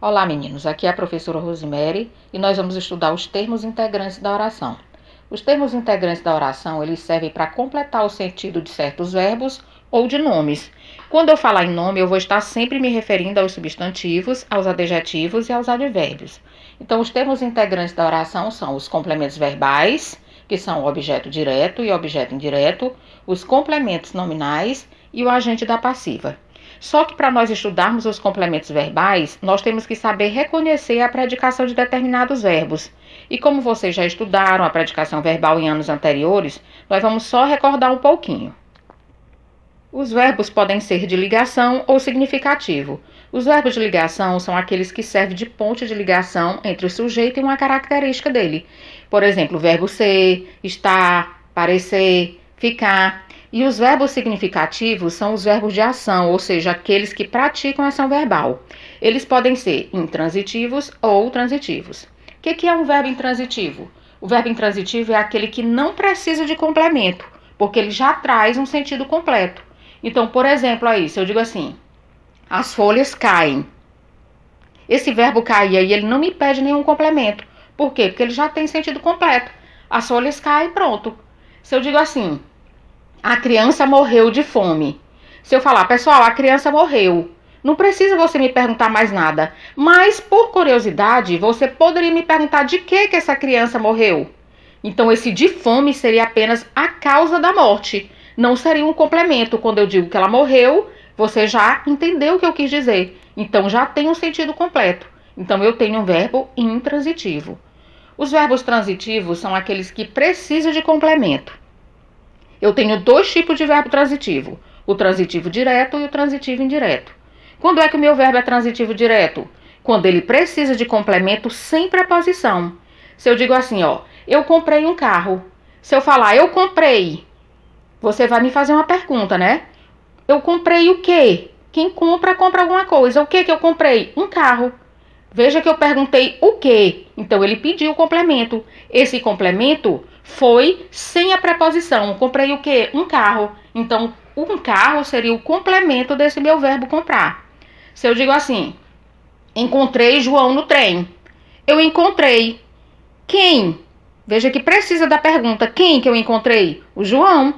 Olá, meninos. Aqui é a professora Rosemary e nós vamos estudar os termos integrantes da oração. Os termos integrantes da oração, eles servem para completar o sentido de certos verbos ou de nomes. Quando eu falar em nome, eu vou estar sempre me referindo aos substantivos, aos adjetivos e aos advérbios. Então, os termos integrantes da oração são os complementos verbais, que são o objeto direto e o objeto indireto, os complementos nominais e o agente da passiva. Só que para nós estudarmos os complementos verbais, nós temos que saber reconhecer a predicação de determinados verbos. E como vocês já estudaram a predicação verbal em anos anteriores, nós vamos só recordar um pouquinho. Os verbos podem ser de ligação ou significativo. Os verbos de ligação são aqueles que servem de ponte de ligação entre o sujeito e uma característica dele. Por exemplo, o verbo ser, estar, parecer, ficar. E os verbos significativos são os verbos de ação, ou seja, aqueles que praticam ação verbal. Eles podem ser intransitivos ou transitivos. O que é um verbo intransitivo? O verbo intransitivo é aquele que não precisa de complemento, porque ele já traz um sentido completo. Então, por exemplo, aí, se eu digo assim, as folhas caem. Esse verbo cair aí, ele não me pede nenhum complemento. Por quê? Porque ele já tem sentido completo. As folhas caem, pronto. Se eu digo assim, a criança morreu de fome. Se eu falar, pessoal, a criança morreu. Não precisa você me perguntar mais nada. Mas, por curiosidade, você poderia me perguntar de que essa criança morreu. Então, esse de fome seria apenas a causa da morte. Não seria um complemento. Quando eu digo que ela morreu, você já entendeu o que eu quis dizer. Então, já tem um sentido completo. Então, eu tenho um verbo intransitivo. Os verbos transitivos são aqueles que precisam de complemento. Eu tenho dois tipos de verbo transitivo, o transitivo direto e o transitivo indireto. Quando é que o meu verbo é transitivo direto? Quando ele precisa de complemento sem preposição. Se eu digo assim, ó, eu comprei um carro. Se eu falar, eu comprei, você vai me fazer uma pergunta, né? Eu comprei o quê? Quem compra, compra alguma coisa. O que eu comprei? Um carro. Veja que eu perguntei o quê? Então, ele pediu o complemento. Esse complemento foi sem a preposição. Comprei o quê? Um carro. Então, um carro seria o complemento desse meu verbo comprar. Se eu digo assim, encontrei João no trem. Eu encontrei. Quem? Veja que precisa da pergunta. Quem que eu encontrei? O João.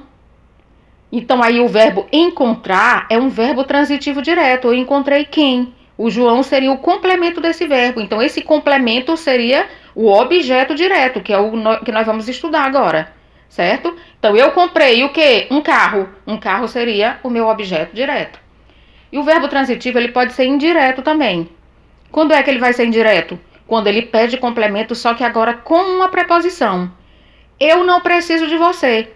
Então, aí o verbo encontrar é um verbo transitivo direto. Eu encontrei quem? O João seria o complemento desse verbo. Então, esse complemento seria o objeto direto, que é o que nós vamos estudar agora, certo? Então, eu comprei o quê? Um carro. Um carro seria o meu objeto direto. E o verbo transitivo, ele pode ser indireto também. Quando é que ele vai ser indireto? Quando ele pede complemento, só que agora com uma preposição. Eu não preciso de você.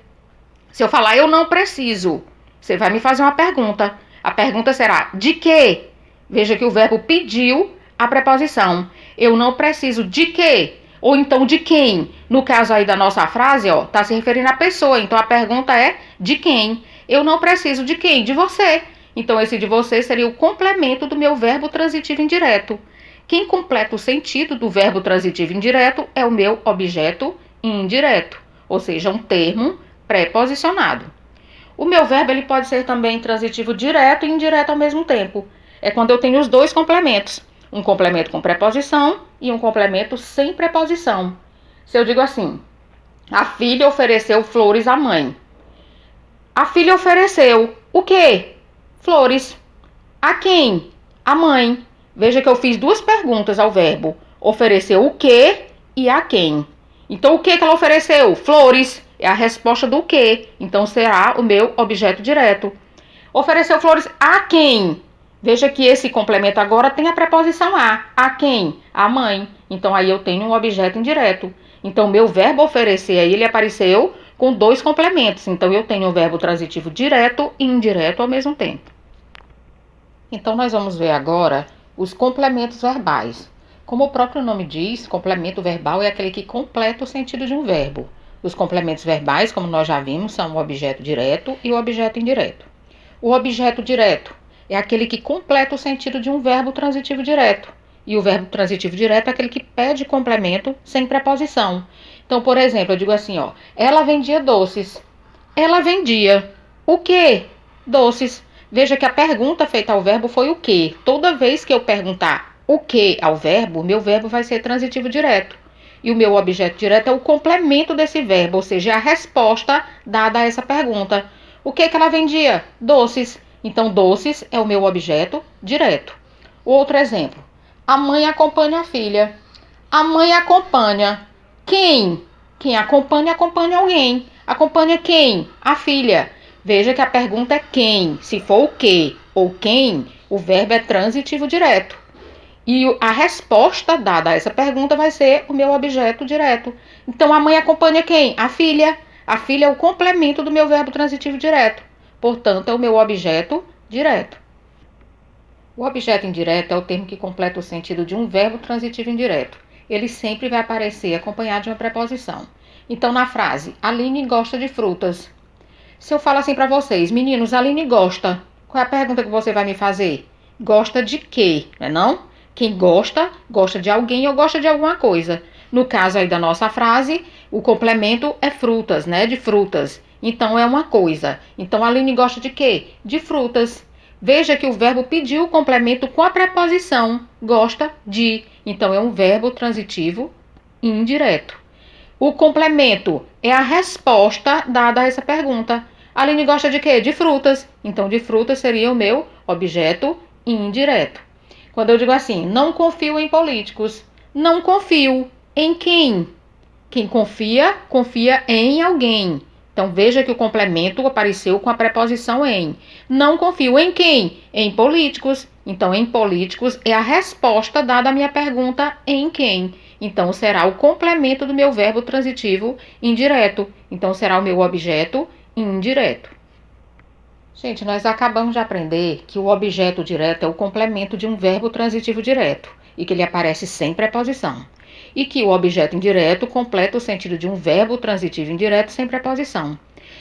Se eu falar eu não preciso, você vai me fazer uma pergunta. A pergunta será de quê? Veja que o verbo pediu a preposição. Eu não preciso de quê? Ou então de quem? No caso aí da nossa frase, ó, tá se referindo à pessoa. Então a pergunta é de quem? Eu não preciso de quem? De você. Então esse de você seria o complemento do meu verbo transitivo indireto. Quem completa o sentido do verbo transitivo indireto é o meu objeto indireto, ou seja, um termo preposicionado. O meu verbo ele pode ser também transitivo direto e indireto ao mesmo tempo. É quando eu tenho os dois complementos. Um complemento com preposição e um complemento sem preposição. Se eu digo assim, a filha ofereceu flores à mãe. A filha ofereceu o quê? Flores. A quem? A mãe. Veja que eu fiz duas perguntas ao verbo. Ofereceu o quê e a quem. Então, o que ela ofereceu? Flores. É a resposta do quê. Então, será o meu objeto direto. Ofereceu flores a quem? Veja que esse complemento agora tem a preposição a. A quem? A mãe. Então, aí eu tenho um objeto indireto. Então, meu verbo oferecer aí, ele apareceu com dois complementos. Então, eu tenho o verbo transitivo direto e indireto ao mesmo tempo. Então, nós vamos ver agora os complementos verbais. Como o próprio nome diz, complemento verbal é aquele que completa o sentido de um verbo. Os complementos verbais, como nós já vimos, são o objeto direto e o objeto indireto. O objeto direto é aquele que completa o sentido de um verbo transitivo direto. E o verbo transitivo direto é aquele que pede complemento sem preposição. Então, por exemplo, eu digo assim, ó, ela vendia doces. Ela vendia o quê? Doces. Veja que a pergunta feita ao verbo foi o quê? Toda vez que eu perguntar o que ao verbo, meu verbo vai ser transitivo direto. E o meu objeto direto é o complemento desse verbo, ou seja, a resposta dada a essa pergunta. O que ela vendia? Doces. Então, doces é o meu objeto direto. Outro exemplo. A mãe acompanha a filha. A mãe acompanha quem? Quem acompanha, acompanha alguém. Acompanha quem? A filha. Veja que a pergunta é quem. Se for o que ou quem, o verbo é transitivo direto. E a resposta dada a essa pergunta vai ser o meu objeto direto. Então, a mãe acompanha quem? A filha. A filha é o complemento do meu verbo transitivo direto. Portanto, é o meu objeto direto. O objeto indireto é o termo que completa o sentido de um verbo transitivo indireto. Ele sempre vai aparecer acompanhado de uma preposição. Então, na frase, Aline gosta de frutas. Se eu falo assim para vocês, meninos, Aline gosta. Qual é a pergunta que você vai me fazer? Gosta de quê? Não é não? Quem gosta, gosta de alguém ou gosta de alguma coisa. No caso aí da nossa frase, o complemento é frutas, né? De frutas. Então, é uma coisa. Então, Aline gosta de quê? De frutas. Veja que o verbo pediu o complemento com a preposição gosta de. Então, é um verbo transitivo indireto. O complemento é a resposta dada a essa pergunta. A Aline gosta de quê? De frutas. Então, de frutas seria o meu objeto indireto. Quando eu digo assim, não confio em políticos. Não confio em quem? Quem confia, confia em alguém. Então, veja que o complemento apareceu com a preposição em. Não confio em quem? Em políticos. Então, em políticos é a resposta dada à minha pergunta em quem. Então, será o complemento do meu verbo transitivo indireto. Então, será o meu objeto indireto. Gente, nós acabamos de aprender que o objeto direto é o complemento de um verbo transitivo direto e que ele aparece sem preposição. E que o objeto indireto completa o sentido de um verbo transitivo indireto sem preposição.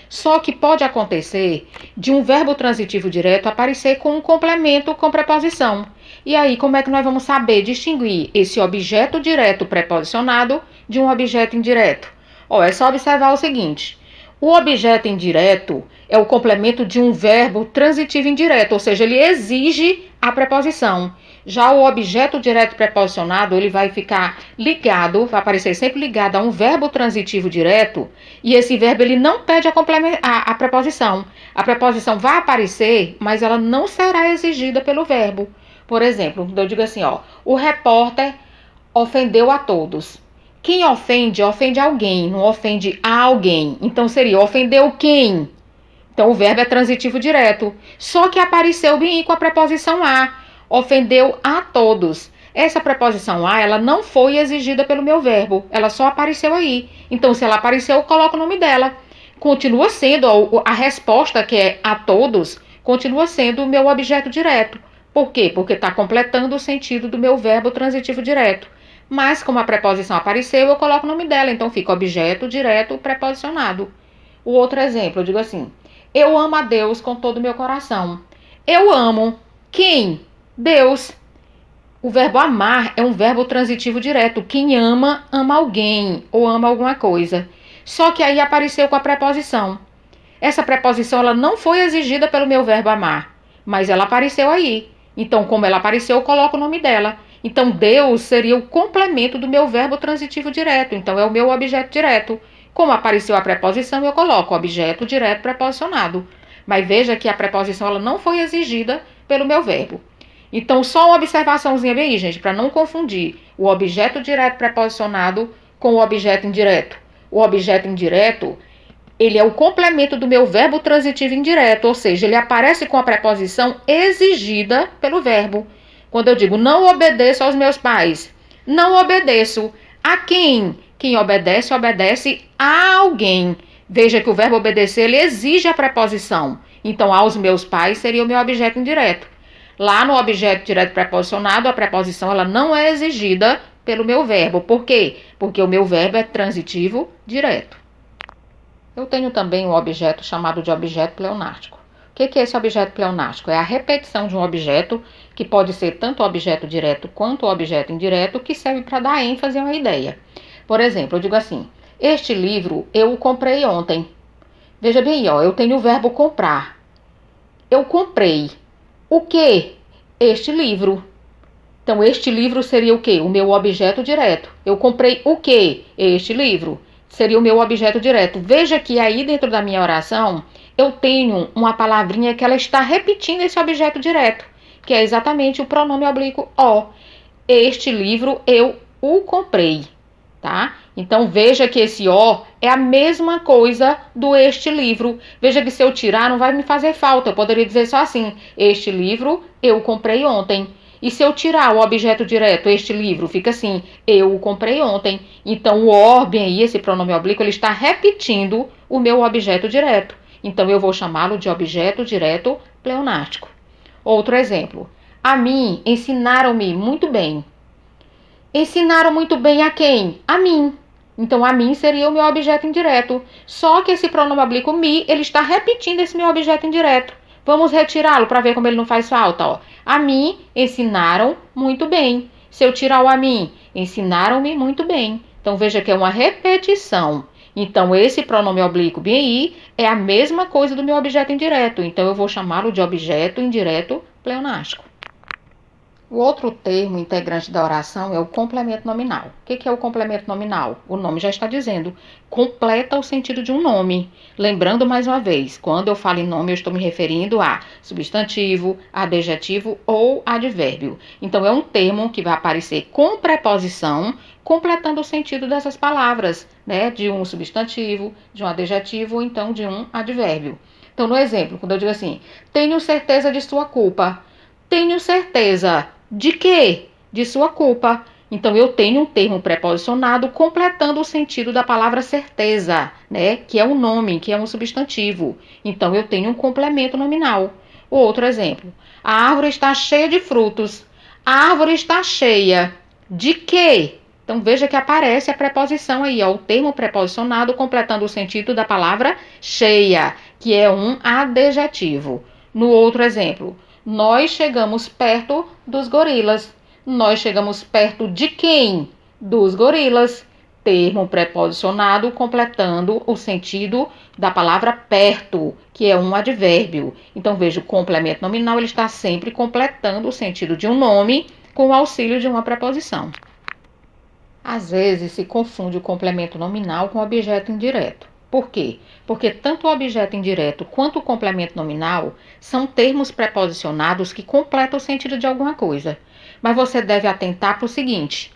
Só que pode acontecer de um verbo transitivo direto aparecer com um complemento com preposição. E aí, como é que nós vamos saber distinguir esse objeto direto preposicionado de um objeto indireto? É só observar o seguinte. O objeto indireto é o complemento de um verbo transitivo indireto, ou seja, ele exige a preposição. Já o objeto direto preposicionado, ele vai ficar ligado, vai aparecer sempre ligado a um verbo transitivo direto, e esse verbo ele não pede a preposição. A preposição vai aparecer, mas ela não será exigida pelo verbo. Por exemplo, eu digo assim, o repórter ofendeu a todos. Quem ofende, ofende alguém, não ofende a alguém. Então seria ofendeu quem? Então o verbo é transitivo direto. Só que apareceu bem com a preposição a. Ofendeu a todos. Essa preposição a, ela não foi exigida pelo meu verbo. Ela só apareceu aí. Então se ela apareceu, eu coloco o nome dela. Continua sendo a resposta, que é a todos, continua sendo o meu objeto direto. Por quê? Porque está completando o sentido do meu verbo transitivo direto. Mas como a preposição apareceu, eu coloco o nome dela. Então fica objeto direto preposicionado. O outro exemplo, eu digo assim. Eu amo a Deus com todo o meu coração. Eu amo quem? Deus. O verbo amar é um verbo transitivo direto. Quem ama, ama alguém ou ama alguma coisa. Só que aí apareceu com a preposição. Essa preposição ela não foi exigida pelo meu verbo amar, mas ela apareceu aí. Então, como ela apareceu, eu coloco o nome dela. Então, Deus seria o complemento do meu verbo transitivo direto. Então, é o meu objeto direto. Como apareceu a preposição, eu coloco objeto direto preposicionado. Mas veja que a preposição ela não foi exigida pelo meu verbo. Então, só uma observaçãozinha bem aí, gente, para não confundir o objeto direto preposicionado com o objeto indireto. O objeto indireto, ele é o complemento do meu verbo transitivo indireto, ou seja, ele aparece com a preposição exigida pelo verbo. Quando eu digo não obedeço aos meus pais, não obedeço a quem? Quem obedece, obedece a alguém. Veja que o verbo obedecer, ele exige a preposição. Então, aos meus pais seria o meu objeto indireto. Lá no objeto direto preposicionado, a preposição ela não é exigida pelo meu verbo. Por quê? Porque o meu verbo é transitivo direto. Eu tenho também um objeto chamado de objeto pleonástico. O que é esse objeto pleonástico? É a repetição de um objeto, que pode ser tanto o objeto direto quanto o objeto indireto, que serve para dar ênfase a uma ideia. Por exemplo, eu digo assim, este livro eu o comprei ontem. Veja bem, eu tenho o verbo comprar. Eu comprei. O que? Este livro. Então, este livro seria o quê? O meu objeto direto. Eu comprei o quê? Este livro. Seria o meu objeto direto. Veja que aí dentro da minha oração, eu tenho uma palavrinha que ela está repetindo esse objeto direto, que é exatamente o pronome oblíquo o. Este livro eu o comprei, tá? Então, veja que esse o é a mesma coisa do este livro. Veja que se eu tirar não vai me fazer falta. Eu poderia dizer só assim, este livro eu comprei ontem. E se eu tirar o objeto direto, este livro, fica assim, eu o comprei ontem. Então, o or, bem aí, esse pronome oblíquo, ele está repetindo o meu objeto direto. Então, eu vou chamá-lo de objeto direto pleonástico. Outro exemplo. A mim ensinaram-me muito bem. Ensinaram muito bem a quem? A mim. Então, a mim seria o meu objeto indireto. Só que esse pronome oblíquo me, ele está repetindo esse meu objeto indireto. Vamos retirá-lo para ver como ele não faz falta. Ó. A mim ensinaram muito bem. Se eu tirar o a mim, ensinaram-me muito bem. Então, veja que é uma repetição. Então, esse pronome oblíquo bem aí é a mesma coisa do meu objeto indireto. Então, eu vou chamá-lo de objeto indireto pleonástico. O outro termo integrante da oração é o complemento nominal. O que é o complemento nominal? O nome já está dizendo, completa o sentido de um nome. Lembrando mais uma vez, quando eu falo em nome, eu estou me referindo a substantivo, adjetivo ou advérbio. Então, é um termo que vai aparecer com preposição, completando o sentido dessas palavras, né? De um substantivo, de um adjetivo ou então de um advérbio. Então, no exemplo, quando eu digo assim, tenho certeza de sua culpa. Tenho certeza de quê? De sua culpa. Então, eu tenho um termo preposicionado completando o sentido da palavra certeza, né? Que é um nome, que é um substantivo. Então, eu tenho um complemento nominal. Outro exemplo. A árvore está cheia de frutos. A árvore está cheia de quê? Então, veja que aparece a preposição aí, ó, o termo preposicionado completando o sentido da palavra cheia, que é um adjetivo. No outro exemplo. Nós chegamos perto dos gorilas. Nós chegamos perto de quem? Dos gorilas. Termo preposicionado completando o sentido da palavra perto, que é um advérbio. Então, veja, o complemento nominal ele está sempre completando o sentido de um nome com o auxílio de uma preposição. Às vezes se confunde o complemento nominal com o objeto indireto. Por quê? Porque tanto o objeto indireto quanto o complemento nominal são termos preposicionados que completam o sentido de alguma coisa. Mas você deve atentar para o seguinte: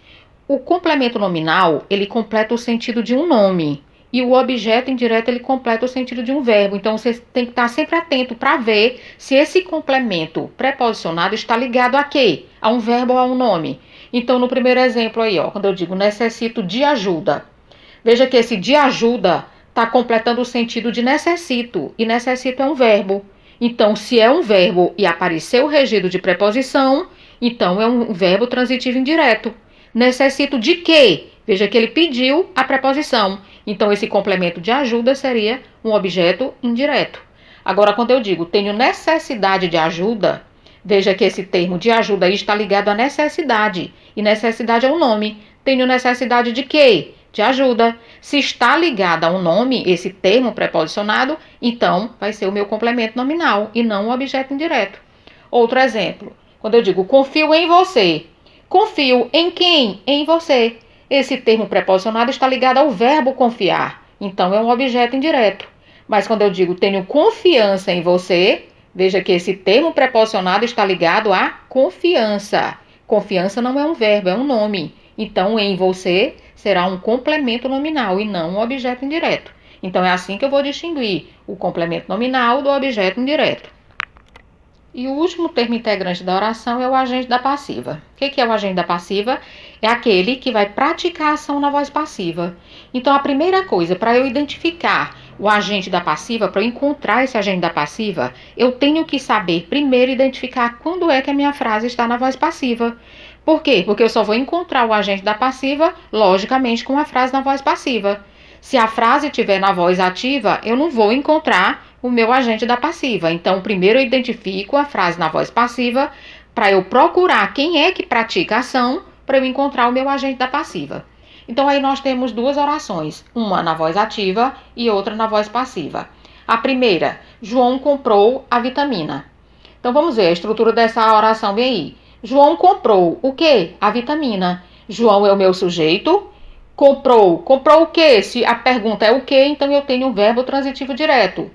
o complemento nominal, ele completa o sentido de um nome, e o objeto indireto, ele completa o sentido de um verbo. Então, você tem que estar sempre atento para ver se esse complemento preposicionado está ligado a quê? A um verbo ou a um nome. Então, no primeiro exemplo aí, ó, quando eu digo necessito de ajuda, veja que esse de ajuda está completando o sentido de necessito, e necessito é um verbo. Então, se é um verbo e apareceu o regido de preposição, então é um verbo transitivo indireto. Necessito de quê? Veja que ele pediu a preposição. Então, esse complemento de ajuda seria um objeto indireto. Agora, quando eu digo tenho necessidade de ajuda, veja que esse termo de ajuda aí está ligado à necessidade. E necessidade é um nome. Tenho necessidade de quê? De ajuda. Se está ligado a um nome, esse termo preposicionado, então vai ser o meu complemento nominal e não o objeto indireto. Outro exemplo. Quando eu digo confio em você. Confio em quem? Em você. Esse termo preposicionado está ligado ao verbo confiar. Então, é um objeto indireto. Mas quando eu digo tenho confiança em você, veja que esse termo preposicionado está ligado à confiança. Confiança não é um verbo, é um nome. Então, em você será um complemento nominal e não um objeto indireto. Então, é assim que eu vou distinguir o complemento nominal do objeto indireto. E o último termo integrante da oração é o agente da passiva. O que é o agente da passiva? É aquele que vai praticar a ação na voz passiva. Então, a primeira coisa, para eu identificar o agente da passiva, para eu encontrar esse agente da passiva, eu tenho que saber primeiro identificar quando é que a minha frase está na voz passiva. Por quê? Porque eu só vou encontrar o agente da passiva, logicamente, com a frase na voz passiva. Se a frase estiver na voz ativa, eu não vou encontrar o meu agente da passiva. Então, primeiro eu identifico a frase na voz passiva para eu procurar quem é que pratica a ação para eu encontrar o meu agente da passiva. Então, aí nós temos duas orações, uma na voz ativa e outra na voz passiva. A primeira, João comprou a vitamina. Então, vamos ver a estrutura dessa oração bem aí. João comprou o quê? A vitamina. João é o meu sujeito. Comprou. Comprou o quê? Se a pergunta é o quê, então eu tenho um verbo transitivo direto.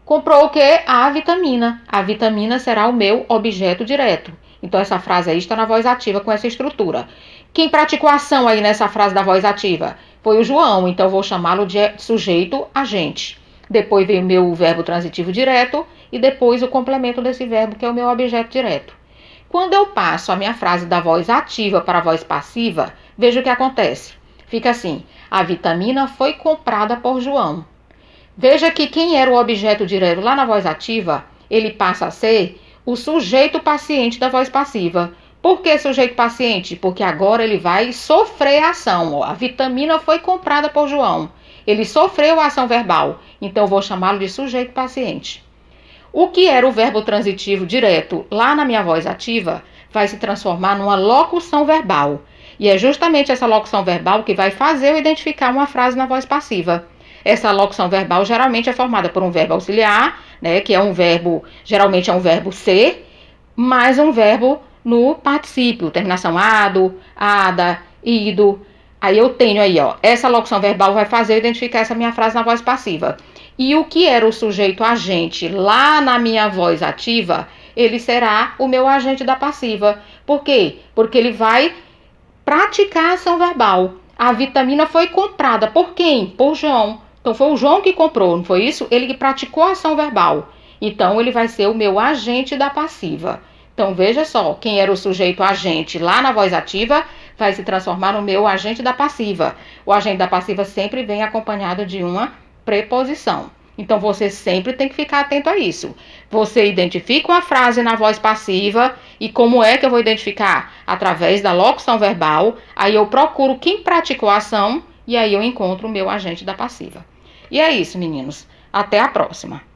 Comprou o quê? A vitamina. A vitamina será o meu objeto direto. Então essa frase aí está na voz ativa com essa estrutura. Quem praticou a ação aí nessa frase da voz ativa? Foi o João, então eu vou chamá-lo de sujeito agente. Depois vem o meu verbo transitivo direto e depois o complemento desse verbo, que é o meu objeto direto. Quando eu passo a minha frase da voz ativa para a voz passiva, veja o que acontece. Fica assim: a vitamina foi comprada por João. Veja que quem era o objeto direto lá na voz ativa, ele passa a ser o sujeito paciente da voz passiva. Por que sujeito paciente? Porque agora ele vai sofrer a ação. A vitamina foi comprada por João. Ele sofreu a ação verbal. Então eu vou chamá-lo de sujeito paciente. O que era o verbo transitivo direto lá na minha voz ativa vai se transformar numa locução verbal. E é justamente essa locução verbal que vai fazer eu identificar uma frase na voz passiva. Essa locução verbal geralmente é formada por um verbo auxiliar, né, que é um verbo, geralmente é um verbo ser, mais um verbo no particípio, terminação ado, ada, ido. Aí eu tenho aí, ó, essa locução verbal vai fazer eu identificar essa minha frase na voz passiva. E o que era o sujeito agente lá na minha voz ativa, ele será o meu agente da passiva. Por quê? Porque ele vai praticar a ação verbal. A vitamina foi comprada por quem? Por João. Então foi o João que comprou, não foi isso? Ele que praticou a ação verbal. Então ele vai ser o meu agente da passiva. Então veja só, quem era o sujeito agente lá na voz ativa vai se transformar no meu agente da passiva. O agente da passiva sempre vem acompanhado de uma preposição. Então você sempre tem que ficar atento a isso. Você identifica uma frase na voz passiva e como é que eu vou identificar? Através da locução verbal. Aí eu procuro quem praticou a ação e aí eu encontro o meu agente da passiva. E é isso, meninos. Até a próxima.